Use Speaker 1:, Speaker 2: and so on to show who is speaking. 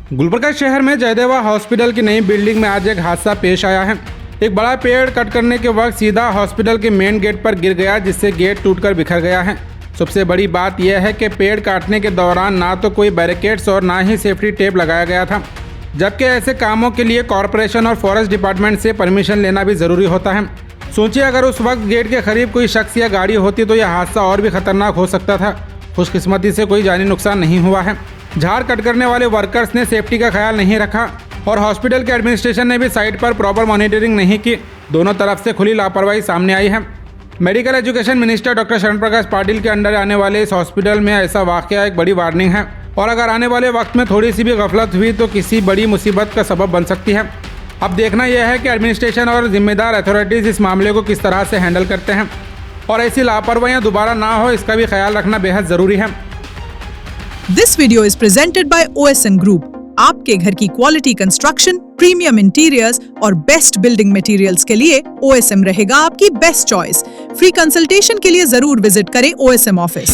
Speaker 1: गुलबर्गा शहर में जयदेवा हॉस्पिटल की नई बिल्डिंग में आज एक हादसा पेश आया है। एक बड़ा पेड़ कट करने के वक्त सीधा हॉस्पिटल के मेन गेट पर गिर गया, जिससे गेट टूटकर बिखर गया है। सबसे बड़ी बात यह है कि पेड़ काटने के दौरान ना तो कोई बैरिकेड्स और ना ही सेफ्टी टेप लगाया गया था, जबकि ऐसे कामों के लिए कॉरपोरेशन और फॉरेस्ट डिपार्टमेंट से परमिशन लेना भी ज़रूरी होता है। सोचिए, अगर उस वक्त गेट के करीब कोई शख्स या गाड़ी होती तो यह हादसा और भी खतरनाक हो सकता था। खुशकिस्मती से कोई जानी नुकसान नहीं हुआ है। झाड़ कट करने वाले वर्कर्स ने सेफ्टी का ख्याल नहीं रखा और हॉस्पिटल के एडमिनिस्ट्रेशन ने भी साइट पर प्रॉपर मॉनिटरिंग नहीं की। दोनों तरफ से खुली लापरवाही सामने आई है। मेडिकल एजुकेशन मिनिस्टर डॉक्टर शरण प्रकाश पाटिल के अंडर आने वाले इस हॉस्पिटल में ऐसा वाकया एक बड़ी वार्निंग है और अगर आने वाले वक्त में थोड़ी सी भी गफलत हुई तो किसी बड़ी मुसीबत का सबब बन सकती है। अब देखना यह है कि एडमिनिस्ट्रेशन और जिम्मेदार अथॉरिटीज़ इस मामले को किस तरह से हैंडल करते हैं और ऐसी लापरवाहियां दोबारा ना हो, इसका भी ख्याल रखना बेहद ज़रूरी है।
Speaker 2: This video is presented by OSN group. आपके घर की क्वालिटी कंस्ट्रक्शन, प्रीमियम इंटीरियर्स और बेस्ट बिल्डिंग मटेरियल्स के लिए OSM रहेगा आपकी बेस्ट चॉइस। फ्री कंसल्टेशन के लिए जरूर विजिट करें OSM ऑफिस।